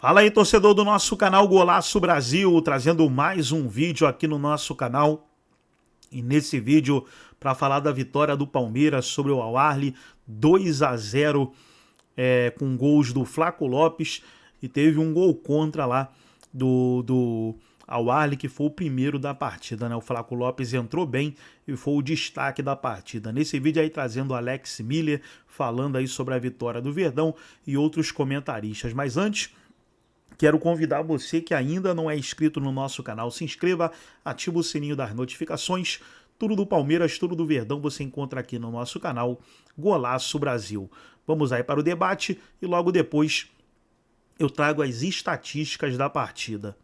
Fala aí, torcedor do nosso canal Golaço Brasil, trazendo mais um vídeo aqui no nosso canal. E nesse vídeo, para falar da vitória do Palmeiras sobre o Al-Ahly, 2-0, com gols do Flaco Lopes, e teve um gol contra lá do Al-Ahly, que foi o primeiro da partida, né? O Flaco Lopes entrou bem e foi o destaque da partida. Nesse vídeo aí trazendo o Alex Miller, falando aí sobre a vitória do Verdão e outros comentaristas. Mas antes, quero convidar você que ainda não é inscrito no nosso canal, se inscreva, ativa o sininho das notificações. Tudo do Palmeiras, tudo do Verdão você encontra aqui no nosso canal Golaço Brasil. Vamos aí para o debate e logo depois eu trago as estatísticas da partida.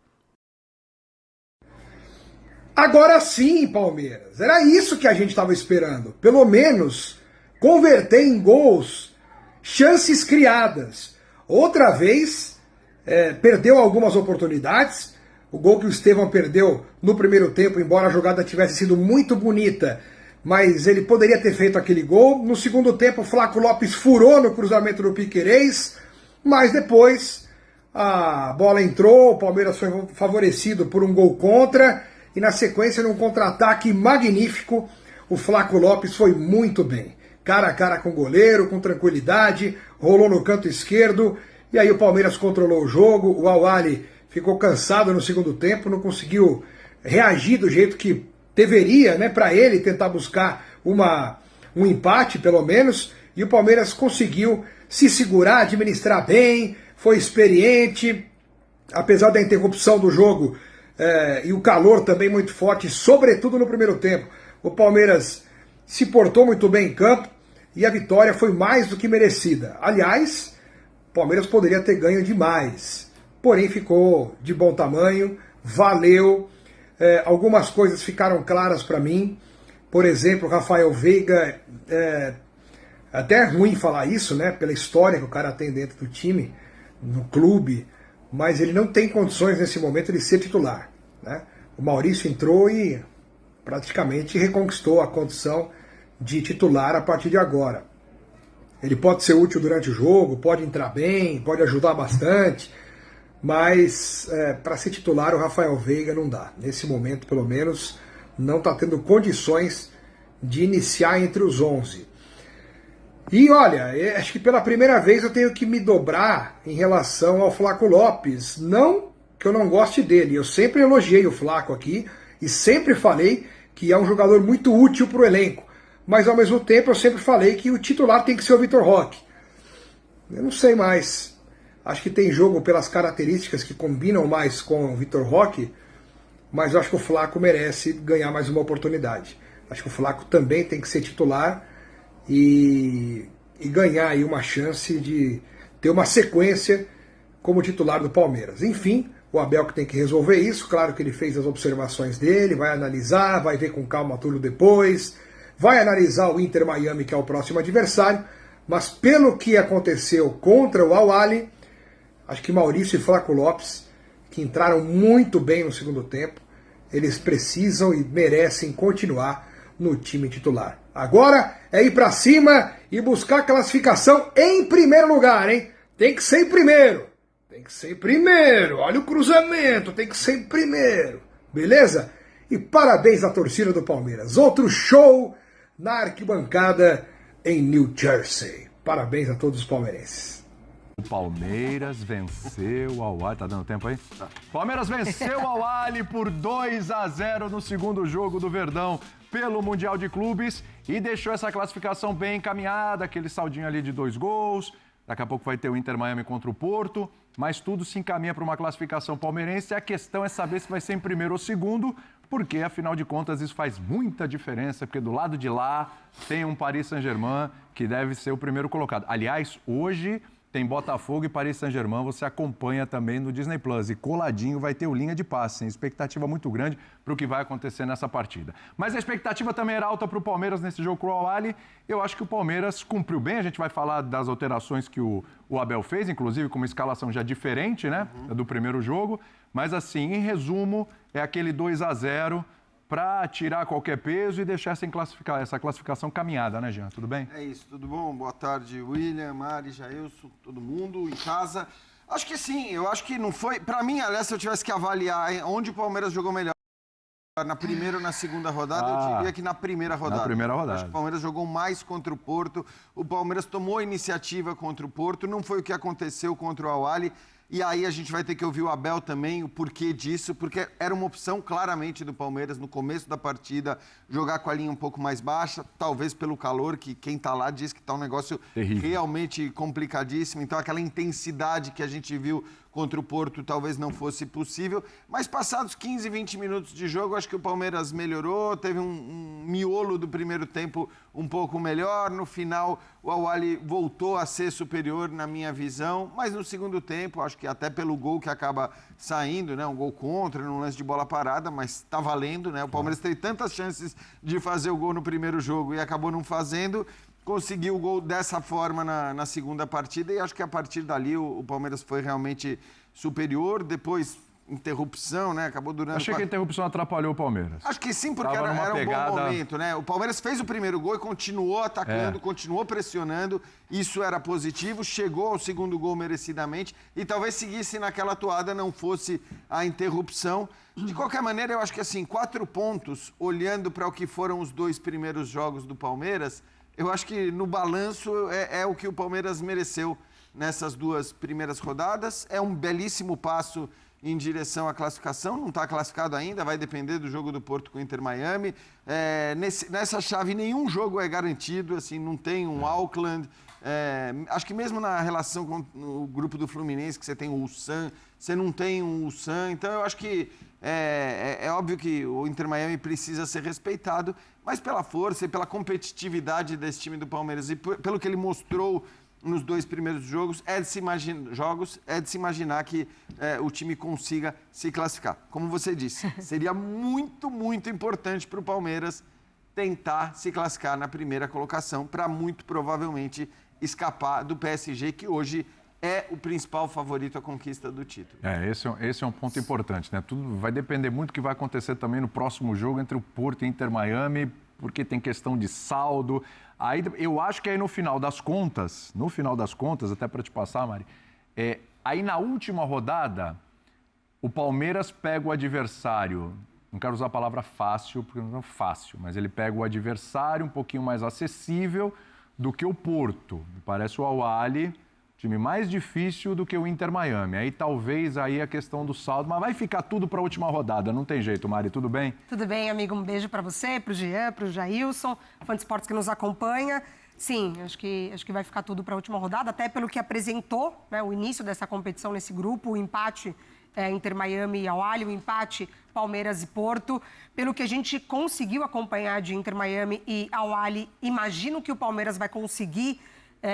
Agora sim, Palmeiras. Era isso que a gente estava esperando. Pelo menos converter em gols chances criadas. Outra vez, perdeu algumas oportunidades. O gol que o Estevão perdeu no primeiro tempo, embora a jogada tivesse sido muito bonita, mas ele poderia ter feito aquele gol. No segundo tempo, o Flaco Lopes furou no cruzamento do Piquerez, mas depois a bola entrou, o Palmeiras foi favorecido por um gol contra, e na sequência, num contra-ataque magnífico, o Flaco Lopes foi muito bem. Cara a cara com o goleiro, com tranquilidade, rolou no canto esquerdo, e aí o Palmeiras controlou o jogo. O Al-Ahly ficou cansado no segundo tempo, não conseguiu reagir do jeito que deveria, né, para ele tentar buscar um empate, pelo menos, e o Palmeiras conseguiu se segurar, administrar bem, foi experiente, apesar da interrupção do jogo, e o calor também muito forte, sobretudo no primeiro tempo. O Palmeiras se portou muito bem em campo e a vitória foi mais do que merecida. Aliás, o Palmeiras poderia ter ganho demais, porém ficou de bom tamanho, valeu. Algumas coisas ficaram claras para mim. Por exemplo, o Rafael Veiga, até é ruim falar isso, né, pela história que o cara tem dentro do time, no clube, mas ele não tem condições nesse momento de ser titular, né? O Maurício entrou e praticamente reconquistou a condição de titular a partir de agora. Ele pode ser útil durante o jogo, pode entrar bem, pode ajudar bastante, mas para ser titular o Rafael Veiga não dá. Nesse momento, pelo menos, não está tendo condições de iniciar entre os 11. E olha, acho que pela primeira vez eu tenho que me dobrar em relação ao Flaco Lopes. Não que eu não goste dele, eu sempre elogiei o Flaco aqui e sempre falei que é um jogador muito útil para o elenco. Mas ao mesmo tempo eu sempre falei que o titular tem que ser o Vitor Roque. Eu não sei mais. Acho que tem jogo pelas características que combinam mais com o Vitor Roque, mas eu acho que o Flaco merece ganhar mais uma oportunidade. Acho que o Flaco também tem que ser titular e ganhar aí uma chance de ter uma sequência como titular do Palmeiras. Enfim, o Abel que tem que resolver isso. Claro que ele fez as observações dele, vai analisar, vai ver com calma tudo depois, vai analisar o Inter Miami, que é o próximo adversário, mas pelo que aconteceu contra o Al-Ahly, acho que Maurício e Flaco Lopes, que entraram muito bem no segundo tempo, eles precisam e merecem continuar no time titular. Agora é ir pra cima e buscar a classificação em primeiro lugar, hein? Tem que ser em primeiro. Tem que ser em primeiro. Olha o cruzamento, tem que ser em primeiro. Beleza? E parabéns à torcida do Palmeiras. Outro show na arquibancada em New Jersey. Parabéns a todos os palmeirenses. O Palmeiras venceu o Al-Ahly. Tá dando tempo aí? Tá. Palmeiras venceu o Al-Ahly por 2-0 no segundo jogo do Verdão pelo Mundial de Clubes e deixou essa classificação bem encaminhada, aquele saldinho ali de 2 gols. Daqui a pouco vai ter o Inter Miami contra o Porto, mas tudo se encaminha para uma classificação palmeirense. E a questão é saber se vai ser em primeiro ou segundo, porque, afinal de contas, isso faz muita diferença, porque do lado de lá tem um Paris Saint-Germain que deve ser o primeiro colocado. Aliás, hoje tem Botafogo e Paris Saint-Germain, você acompanha também no Disney Plus. E coladinho vai ter o Linha de Passe, hein? Expectativa muito grande para o que vai acontecer nessa partida. Mas a expectativa também era alta para o Palmeiras nesse jogo com o Al-Ahly. Eu acho que o Palmeiras cumpriu bem. A gente vai falar das alterações que o Abel fez, inclusive com uma escalação já diferente, né, do primeiro jogo. Mas assim, em resumo, é aquele 2-0 para tirar qualquer peso e deixar essa classificação caminhada, né, Jean? Tudo bem? É isso, tudo bom? Boa tarde, William, Mari, Jailson, todo mundo em casa. Acho que sim, eu acho que não foi... Pra mim, aliás, se eu tivesse que avaliar onde o Palmeiras jogou melhor, na primeira ou na segunda rodada, eu diria que na primeira rodada. Na primeira rodada. Acho que o Palmeiras jogou mais contra o Porto, o Palmeiras tomou a iniciativa contra o Porto, não foi o que aconteceu contra o Al-Ahly. E aí a gente vai ter que ouvir o Abel também, o porquê disso, porque era uma opção claramente do Palmeiras no começo da partida, jogar com a linha um pouco mais baixa, talvez pelo calor, que quem tá lá diz que tá um negócio realmente complicadíssimo. Então aquela intensidade que a gente viu contra o Porto talvez não fosse possível. Mas passados 15, 20 minutos de jogo, acho que o Palmeiras melhorou, teve um miolo do primeiro tempo um pouco melhor. No final, o Al-Ahly voltou a ser superior na minha visão, mas no segundo tempo, acho que até pelo gol que acaba saindo, né? Um gol contra, num lance de bola parada, mas tá valendo, né? O Palmeiras teve tantas chances de fazer o gol no primeiro jogo e acabou não fazendo. Conseguiu o gol dessa forma na segunda partida e acho que a partir dali o Palmeiras foi realmente superior. Depois, interrupção, né? Acabou durando... Achei que a interrupção atrapalhou o Palmeiras. Acho que sim, porque era um bom momento, né? O Palmeiras fez o primeiro gol e continuou atacando, continuou pressionando. Isso era positivo, chegou ao segundo gol merecidamente e talvez seguisse naquela toada, não fosse a interrupção. De qualquer maneira, eu acho que assim, 4 pontos, olhando para o que foram os 2 primeiros jogos do Palmeiras, eu acho que no balanço é o que o Palmeiras mereceu nessas 2 primeiras rodadas. É um belíssimo passo em direção à classificação. Não está classificado ainda, vai depender do jogo do Porto com o Inter Miami. Nessa chave, nenhum jogo é garantido, assim, não tem um Auckland. Acho que mesmo na relação com o grupo do Fluminense, que você tem o Ulsan, você não tem um Ulsan. Então, eu acho que é óbvio que o Inter Miami precisa ser respeitado, mas pela força e pela competitividade desse time do Palmeiras e pelo que ele mostrou nos 2 primeiros jogos, é de se imaginar que o time consiga se classificar. Como você disse, seria muito, muito importante para o Palmeiras tentar se classificar na primeira colocação para muito provavelmente escapar do PSG, que hoje é o principal favorito à conquista do título. Esse é um ponto importante, né? Tudo vai depender muito do que vai acontecer também no próximo jogo entre o Porto e Inter Miami, porque tem questão de saldo. Aí eu acho que aí no final das contas, até para te passar, Mari, aí na última rodada, o Palmeiras pega o adversário, não quero usar a palavra fácil, porque não é fácil, mas ele pega o adversário um pouquinho mais acessível do que o Porto. Me parece o Al-Ahly time mais difícil do que o Inter Miami. Aí talvez aí a questão do saldo, mas vai ficar tudo para a última rodada, não tem jeito, Mari, tudo bem? Tudo bem, amigo, um beijo para você, para o Jean, para o Jailson, fã de esportes que nos acompanha. Sim, acho que vai ficar tudo para a última rodada, até pelo que apresentou, né, o início dessa competição nesse grupo, o empate Inter Miami e Al-Ahly, o empate Palmeiras e Porto. Pelo que a gente conseguiu acompanhar de Inter Miami e Al-Ahly, imagino que o Palmeiras vai conseguir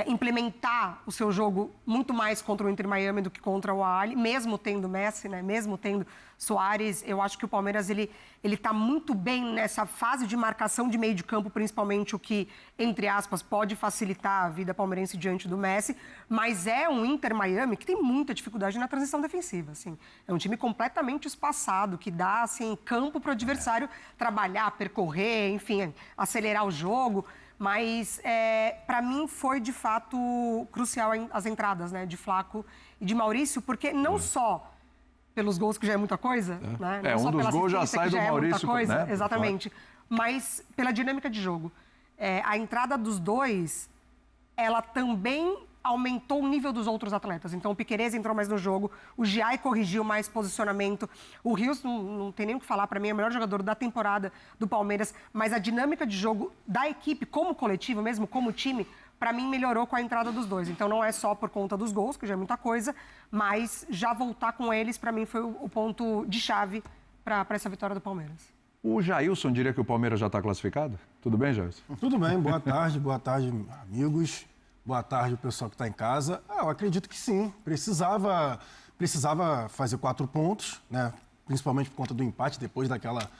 implementar o seu jogo muito mais contra o Inter Miami do que contra o Al-Ahly, mesmo tendo Messi, né? Mesmo tendo Suárez. Eu acho que o Palmeiras ele está muito bem nessa fase de marcação de meio de campo, principalmente, o que, entre aspas, pode facilitar a vida palmeirense diante do Messi, mas é um Inter Miami que tem muita dificuldade na transição defensiva. Assim. É um time completamente espaçado, que dá assim, campo para o adversário trabalhar, percorrer, enfim, acelerar o jogo. Mas, para mim, foi, de fato, crucial as entradas, né, de Flaco e de Maurício, porque não só pelos gols, que já é muita coisa, né? Não só dos gols já sai do Maurício, coisa, né? Exatamente. Mas pela dinâmica de jogo. A entrada dos dois, ela também aumentou o nível dos outros atletas. Então, o Piquerez entrou mais no jogo, o Giai corrigiu mais posicionamento, o Rios, não tem nem o que falar, para mim, é o melhor jogador da temporada do Palmeiras, mas a dinâmica de jogo da equipe, como coletivo mesmo, como time, para mim, melhorou com a entrada dos dois. Então, não é só por conta dos gols, que já é muita coisa, mas já voltar com eles, para mim, foi o ponto de chave para essa vitória do Palmeiras. O Jailson diria que o Palmeiras já está classificado? Tudo bem, Jailson? Tudo bem, boa tarde, amigos. Boa tarde, o pessoal que está em casa. Eu acredito que sim. Precisava fazer 4 pontos, né? Principalmente por conta do empate, depois daquela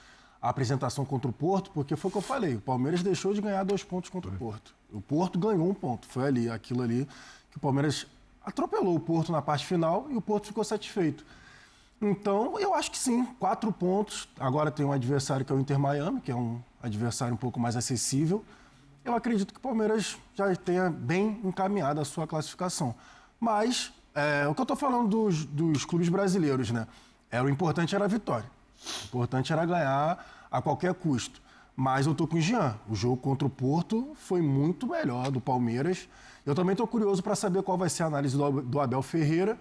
apresentação contra o Porto, porque foi o que eu falei, o Palmeiras deixou de ganhar 2 pontos contra o Porto. O Porto ganhou 1 ponto. Foi aquilo ali que o Palmeiras atropelou o Porto na parte final e o Porto ficou satisfeito. Então, eu acho que sim, 4 pontos. Agora tem um adversário que é o Inter Miami, que é um adversário um pouco mais acessível. Eu acredito que o Palmeiras já tenha bem encaminhado a sua classificação. Mas O que eu estou falando dos clubes brasileiros, né? O importante era a vitória. O importante era ganhar a qualquer custo. Mas eu estou com o Jean. O jogo contra o Porto foi muito melhor do Palmeiras. Eu também estou curioso para saber qual vai ser a análise do Abel Ferreira,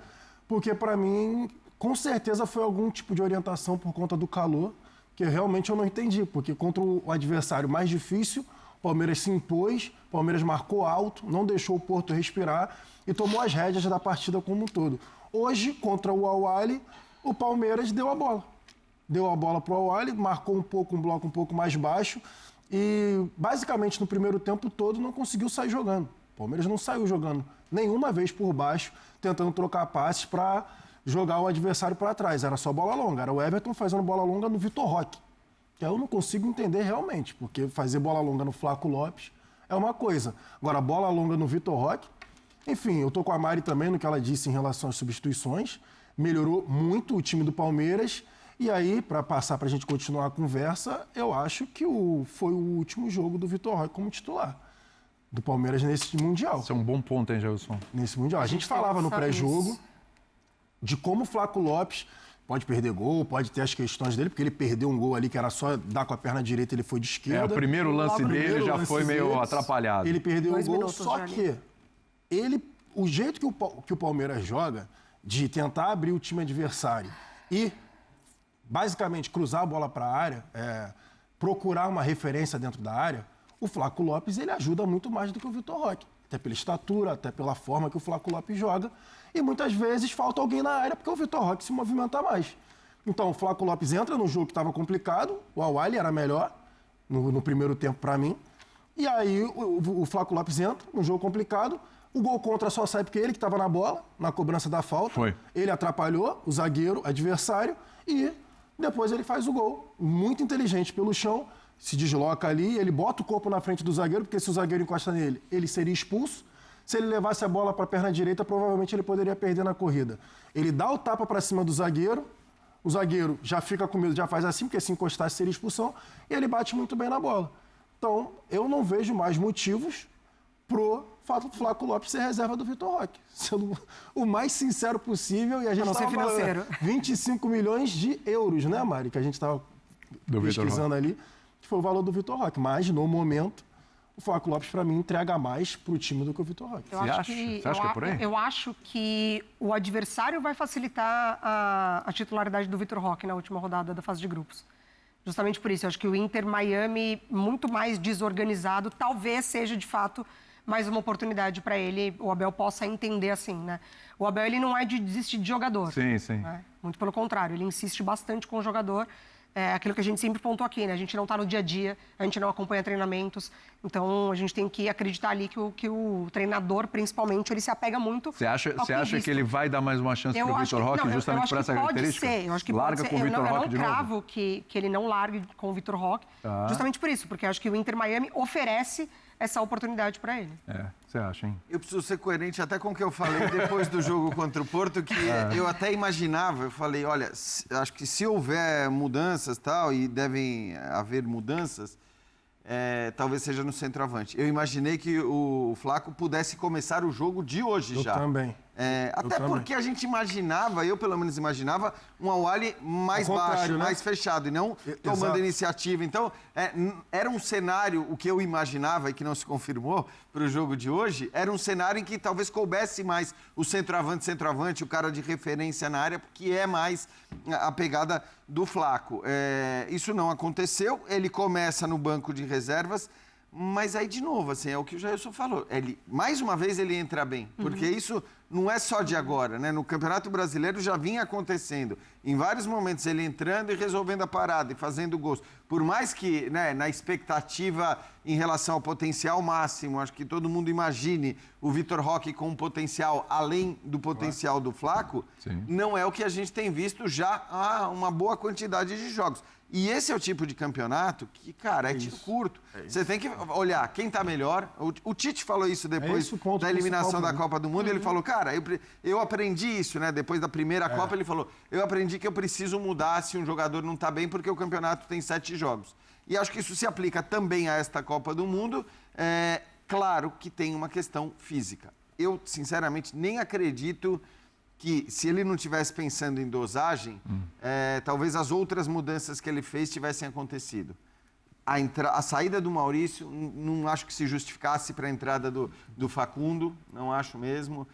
porque, para mim, com certeza foi algum tipo de orientação por conta do calor, que realmente eu não entendi. Porque contra o adversário mais difícil, o Palmeiras se impôs, o Palmeiras marcou alto, não deixou o Porto respirar e tomou as rédeas da partida como um todo. Hoje, contra o Al-Ahly, o Palmeiras deu a bola. Deu a bola para o Al-Ahly, marcou um bloco um pouco mais baixo e, basicamente, no primeiro tempo todo, não conseguiu sair jogando. O Palmeiras não saiu jogando nenhuma vez por baixo, tentando trocar passes para jogar o adversário para trás. Era só bola longa. Era o Everton fazendo bola longa no Vitor Roque. Que eu não consigo entender realmente, porque fazer bola longa no Flaco Lopes é uma coisa. Agora, bola longa no Vitor Roque... Enfim, eu tô com a Mari também no que ela disse em relação às substituições. Melhorou muito o time do Palmeiras. E aí, para passar para a gente continuar a conversa, eu acho que foi o último jogo do Vitor Roque como titular do Palmeiras nesse Mundial. Isso é um bom ponto, hein, Gelson? Nesse Mundial. A gente falava no pré-jogo de como o Flaco Lopes pode perder gol, pode ter as questões dele, porque ele perdeu um gol ali que era só dar com a perna direita, ele foi de esquerda. O primeiro lance dele já foi meio atrapalhado. Ele perdeu o gol, só que... o jeito que o Palmeiras joga, de tentar abrir o time adversário e, basicamente, cruzar a bola para a área, procurar uma referência dentro da área, o Flaco Lopes ele ajuda muito mais do que o Vitor Roque. Até pela estatura, até pela forma que o Flaco Lopes joga. E muitas vezes falta alguém na área porque o Vitor Roque se movimenta mais. Então, o Flaco Lopes entra no jogo que estava complicado, o Al-Ahly era melhor no primeiro tempo para mim. E aí o Flaco Lopes entra no jogo complicado. O gol contra só sai porque ele que estava na bola, na cobrança da falta. Foi. Ele atrapalhou o zagueiro adversário e depois ele faz o gol. Muito inteligente pelo chão, se desloca ali, ele bota o corpo na frente do zagueiro, porque se o zagueiro encosta nele, ele seria expulso. Se ele levasse a bola para a perna direita, provavelmente ele poderia perder na corrida. Ele dá o tapa para cima do zagueiro, o zagueiro já fica com medo, já faz assim, porque se encostasse seria expulsão, e ele bate muito bem na bola. Então, eu não vejo mais motivos pro Flaco Lopes ser reserva do Vitor Roque. Sendo o mais sincero possível, e a gente estava falando 25 milhões de euros, né, Mari? Que a gente estava pesquisando ali, que foi o valor do Vitor Roque. Mas, no momento, o Flaco Lopes, para mim, entrega mais pro time do que o Vitor Roque. Você acha que é por aí? Eu acho que o adversário vai facilitar a titularidade do Vitor Roque na última rodada da fase de grupos. Justamente por isso. Eu acho que o Inter Miami, muito mais desorganizado, talvez seja, de fato, mais uma oportunidade para ele, o Abel possa entender assim, né? O Abel, ele não é de desistir de jogador. Sim, sim. Né? Muito pelo contrário, ele insiste bastante com o jogador. É aquilo que a gente sempre pontuou aqui, né? A gente não está no dia a dia, a gente não acompanha treinamentos. Então, a gente tem que acreditar ali que o treinador, principalmente, ele se apega muito. Você acha que ele vai dar mais uma chance para o Vitor Roque, justamente por essa característica? Eu acho que larga com o Vitor Roque de novo? Eu não cravo que ele não largue com o Vitor Roque, justamente por isso, porque eu acho que o Inter Miami oferece essa oportunidade para ele. Você acha, hein? Eu preciso ser coerente até com o que eu falei depois do jogo contra o Porto, que eu até imaginava, eu falei, olha, acho que se houver mudanças tal, e devem haver mudanças, talvez seja no centroavante. Eu imaginei que o Flaco pudesse começar o jogo de hoje já. Eu também. Até porque a gente imaginava, eu pelo menos imaginava, um Al-Ahly mais baixo, né? Mais fechado, e não tomando iniciativa. Então, era um cenário, o que eu imaginava e que não se confirmou para o jogo de hoje, era um cenário em que talvez coubesse mais o centroavante, o cara de referência na área, porque é mais a pegada do Flaco. Isso não aconteceu, ele começa no banco de reservas, mas aí, de novo, assim, é o que o Jailson falou. Mais uma vez, ele entra bem. Porque isso não é só de agora, né? No Campeonato Brasileiro já vinha acontecendo. Em vários momentos, ele entrando e resolvendo a parada e fazendo gols. Por mais que, né, na expectativa em relação ao potencial máximo, acho que todo mundo imagine o Vitor Roque com um potencial além do potencial do Flaco, não é o que a gente tem visto já há uma boa quantidade de jogos. E esse é o tipo de campeonato que, cara, é tiro curto. Você tem que olhar quem está melhor. O Tite falou isso depois da eliminação da Copa do Mundo. Ele falou, cara, eu aprendi isso, né? Depois da primeira Copa, ele falou, eu aprendi que eu preciso mudar se um jogador não está bem, porque o campeonato tem 7 jogos. E acho que isso se aplica também a esta Copa do Mundo. Claro que tem uma questão física. Eu, sinceramente, nem acredito que, se ele não tivesse pensando em dosagem, talvez as outras mudanças que ele fez tivessem acontecido. A saída do Maurício, não acho que se justificasse para a entrada do Facundo, não acho mesmo.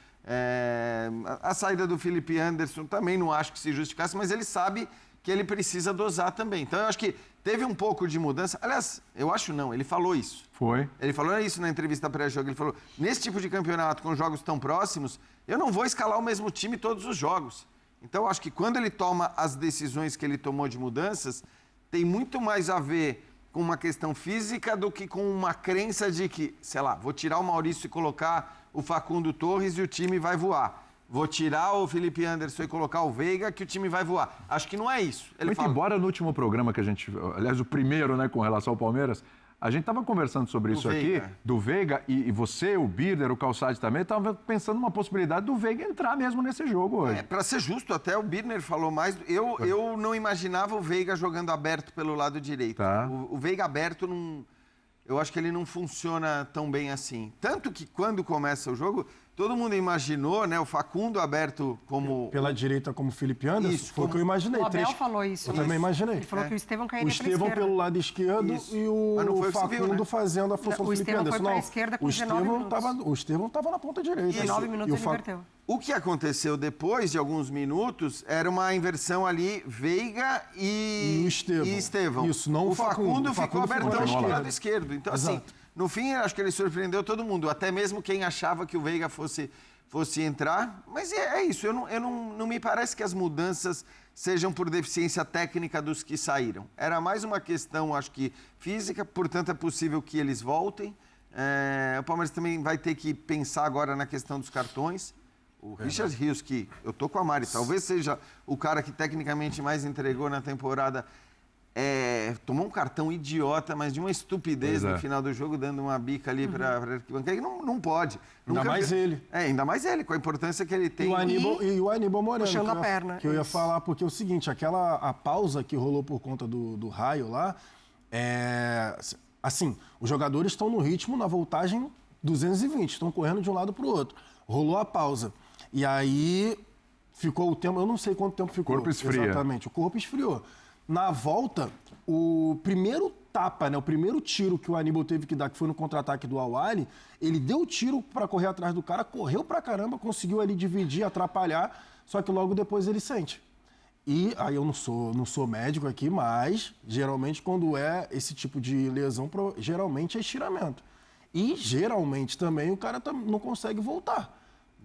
A saída do Felipe Anderson também não acho que se justificasse, mas ele sabe que ele precisa dosar também. Então, eu acho que teve um pouco de mudança. Aliás, eu acho não, ele falou isso. Foi. Ele falou isso na entrevista pré-jogo. Ele falou, nesse tipo de campeonato, com jogos tão próximos, eu não vou escalar o mesmo time todos os jogos. Então, eu acho que quando ele toma as decisões que ele tomou de mudanças, tem muito mais a ver com uma questão física do que com uma crença de que, sei lá, vou tirar o Maurício e colocar o Facundo Torres e o time vai voar. Vou tirar o Felipe Anderson e colocar o Veiga que o time vai voar. Acho que não é isso. Muito embora no último programa que a gente... Aliás, o primeiro, né, com relação ao Palmeiras, a gente estava conversando sobre isso aqui, do Veiga, e você, o Birner, o Calçade também, estavam pensando numa possibilidade do Veiga entrar mesmo nesse jogo hoje. Para ser justo, até o Birner falou mais... Eu não imaginava o Veiga jogando aberto pelo lado direito. Tá. O Veiga aberto, eu acho que ele não funciona tão bem assim. Tanto que quando começa o jogo... Todo mundo imaginou, né, o Facundo aberto como... Pela direita como Felipe Anderson, isso, foi o que eu imaginei. O Abel falou isso. Eu também imaginei. Ele falou que o Estevão cairia pela esquerda. O Estevão pelo lado esquerdo e o Facundo fazendo a função do Felipe Anderson. O Estevão foi para a esquerda com 19 minutos. O Estevão estava na ponta direita. 19 minutos ele inverteu. O que aconteceu depois de alguns minutos era uma inversão ali, Veiga e Estevão. Isso, não o Facundo ficou abertão do lado esquerdo. Então, assim, no fim, acho que ele surpreendeu todo mundo, até mesmo quem achava que o Veiga fosse entrar, mas é isso, não me parece que as mudanças sejam por deficiência técnica dos que saíram. Era mais uma questão, acho que, física, portanto é possível que eles voltem. O Palmeiras também vai ter que pensar agora na questão dos cartões. O Richard Rios, que eu tô com a Mari, talvez seja o cara que tecnicamente mais entregou na temporada, tomou um cartão idiota, mas de uma estupidez no final do jogo, dando uma bica ali para arquibancada, que não pode. Ainda mais ele. Ainda mais ele, com a importância que ele tem. E o Aníbal Moreno. Puxando a perna. Que eu ia falar, porque é o seguinte, a pausa que rolou por conta do raio lá, assim, os jogadores estão no ritmo, na voltagem 220, estão correndo de um lado para o outro. Rolou a pausa. E aí ficou o tempo, eu não sei quanto tempo ficou. O corpo esfria. Exatamente, o corpo esfriou. Na volta, o primeiro tapa, né, o primeiro tiro que o Aníbal teve que dar, que foi no contra-ataque do Al-Ahly, ele deu o tiro para correr atrás do cara, correu pra caramba, conseguiu ali dividir, atrapalhar, só que logo depois ele sente. E aí eu não sou médico aqui, mas geralmente quando é esse tipo de lesão, geralmente é estiramento. E geralmente também o cara não consegue voltar.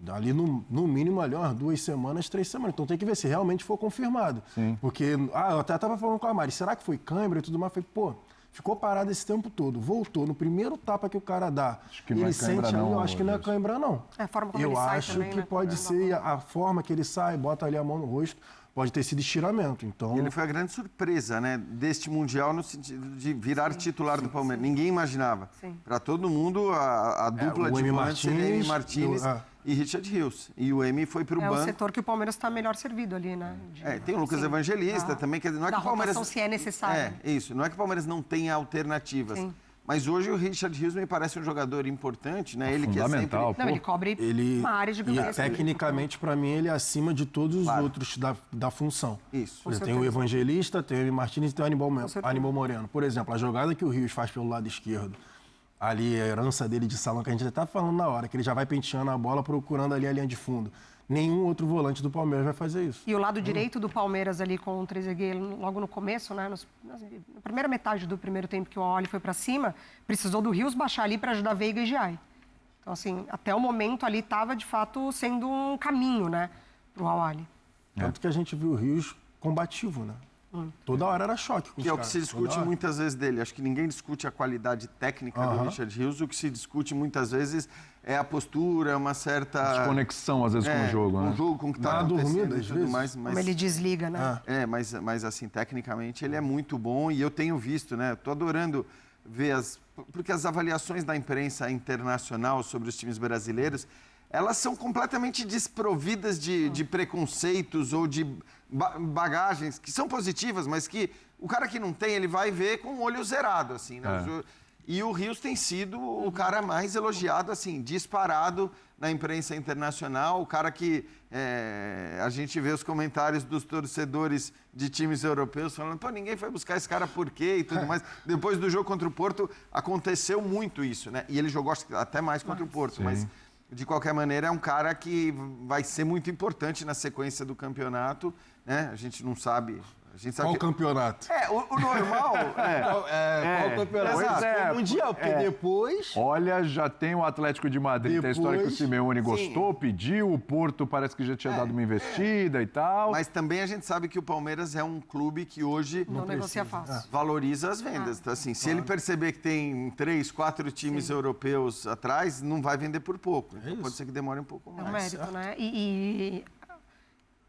Ali no mínimo ali, umas 2 semanas, 3 semanas. Então tem que ver se realmente for confirmado. Sim. Porque, eu até estava falando com a Mari, será que foi cãibra e tudo mais? Falei, pô, ficou parado esse tempo todo, voltou, no primeiro tapa que o cara dá, ele sente ali, eu acho que não é cãibra não. É a forma como eu ele sai acho também, que né? pode ser a forma que ele sai, bota ali a mão no rosto, pode ter sido estiramento. Então... Ele foi a grande surpresa, né, deste Mundial no sentido de virar titular do Palmeiras. Ninguém imaginava. Para todo mundo, a dupla de volantes seria Emi Martínez e Richard Rios. E o Emi foi para o banco. É o setor que o Palmeiras está melhor servido ali, né? Tem o Lucas Evangelista também. Quer dizer, não é que o Palmeiras... se é necessário. Isso. Não é que o Palmeiras não tenha alternativas. Sim. Mas hoje o Richard Rios me parece um jogador importante, né? Ele fundamental. Que é sempre... Não, ele cobre uma área gigantesca. E tecnicamente, para mim, ele é acima de todos os outros da função. Isso. Tem o Evangelista, tem o Emi Martínez e tem o Aníbal Moreno. Por exemplo, a jogada que o Rios faz pelo lado esquerdo, ali a herança dele de salão, que a gente já está falando na hora, que ele já vai penteando a bola, procurando ali a linha de fundo. Nenhum outro volante do Palmeiras vai fazer isso. E o lado direito do Palmeiras ali com o Trezeguet, logo no começo, né, na primeira metade do primeiro tempo que o Al-Ahly foi para cima, precisou do Rios baixar ali para ajudar Veiga e Giai. Então, assim, até o momento ali estava, de fato, sendo um caminho, né, para o Al-Ahly. Tanto que a gente viu o Rios combativo, né? Toda hora era choque com os Que é o que se discute muitas vezes dele. Acho que ninguém discute a qualidade técnica do Richard Rios. O que se discute muitas vezes é a postura, uma certa... desconexão, às vezes, com o jogo, né? Com o jogo, com o que está acontecendo e tudo mais. Como ele desliga, né? Mas assim, tecnicamente ele é muito bom e eu tenho visto, né? Estou adorando ver porque as avaliações da imprensa internacional sobre os times brasileiros, elas são completamente desprovidas de preconceitos ou de bagagens que são positivas, mas que o cara que não tem, ele vai ver com o olho zerado, assim, né? E o Rios tem sido o cara mais elogiado, assim, disparado na imprensa internacional, o cara que a gente vê os comentários dos torcedores de times europeus falando, pô, ninguém foi buscar esse cara por quê e tudo mais. Depois do jogo contra o Porto, aconteceu muito isso, né? E ele jogou até mais contra o Porto, mas de qualquer maneira é um cara que vai ser muito importante na sequência do campeonato, né? A gente não sabe... Qual campeonato? O normal... Qual campeonato? Exato. O Mundial, porque depois... Olha, já tem o Atlético de Madrid, tem a história que o Simeone gostou, pediu, o Porto parece que já tinha dado uma investida e tal. Mas também a gente sabe que o Palmeiras é um clube que hoje Não negocia fácil. valoriza as vendas. Então, assim, se ele perceber que tem 3, 4 times europeus atrás, não vai vender por pouco. Então pode ser que demore um pouco mais. É um mérito, né? E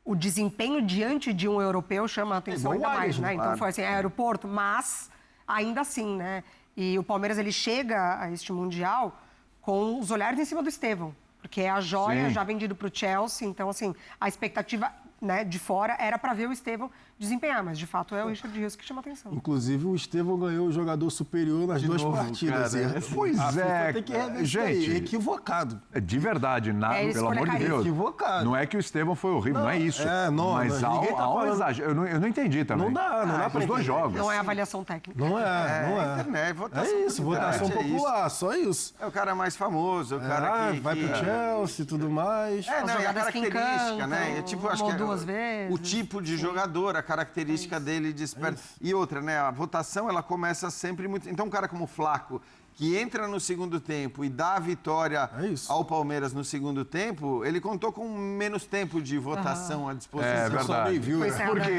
o desempenho diante de um europeu chama a atenção ainda mais, né? Então foi assim, aeroporto, mas ainda assim, né? E o Palmeiras, ele chega a este Mundial com os olhares em cima do Estevão, porque é a joia já vendido para o Chelsea, então assim, a expectativa, né, de fora era para ver o Estevão desempenhar, mas de fato é o Richard Rios que chama a atenção. Inclusive o Estevão ganhou o jogador superior nas duas partidas. Pois é, tem que rever gente, isso aí, equivocado. De verdade, pelo amor de Deus. Equivocado. Não é que o Estevão foi horrível, não é isso. Mas há um exagero. Eu não entendi também. Não dá para os dois jogos. Não é avaliação técnica. Não É isso, votação popular, só isso. É o cara mais famoso, o cara que... vai pro Chelsea e tudo mais. Não, é a característica, né? Tipo, acho que duas vezes. O tipo de jogador, a característica dele desperta. E outra, né? A votação, ela começa sempre muito... Então, um cara como o Flaco, que entra no segundo tempo e dá a vitória ao Palmeiras no segundo tempo, ele contou com menos tempo de votação à disposição. É verdade. Porque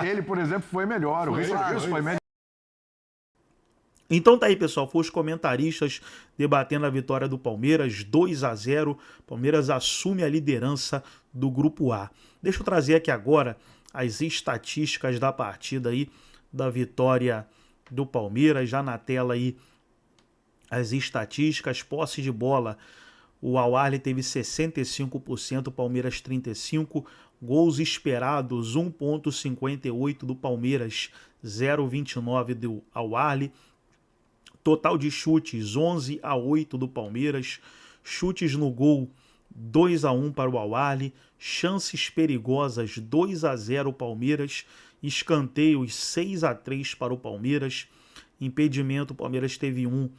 ele, por exemplo, foi melhor. O Richard Rios foi melhor. Então tá aí, pessoal, foi os comentaristas debatendo a vitória do Palmeiras, 2-0, Palmeiras assume a liderança do Grupo A. Deixa eu trazer aqui agora as estatísticas da partida aí, da vitória do Palmeiras, já na tela aí as estatísticas, posse de bola, o Al Ahly teve 65%, o Palmeiras 35%, gols esperados 1,58 do Palmeiras, 0,29 do Al Ahly, total de chutes 11-8 do Palmeiras, chutes no gol 2-1 para o Al Ahly, chances perigosas 2-0 Palmeiras, escanteios 6-3 para o Palmeiras, impedimento o Palmeiras teve 1,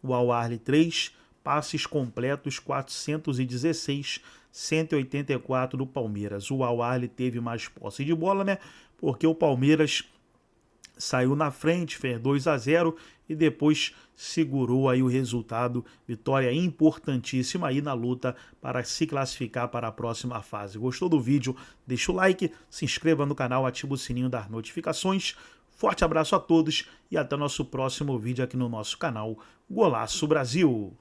o Al Ahly 3, passes completos 416, 184 do Palmeiras. O Al Ahly teve mais posse de bola, né? Porque o Palmeiras saiu na frente, fez 2-0 e depois segurou aí o resultado. Vitória importantíssima aí na luta para se classificar para a próxima fase. Gostou do vídeo? Deixa o like, se inscreva no canal, ativa o sininho das notificações. Forte abraço a todos e até o nosso próximo vídeo aqui no nosso canal Golaço Brasil.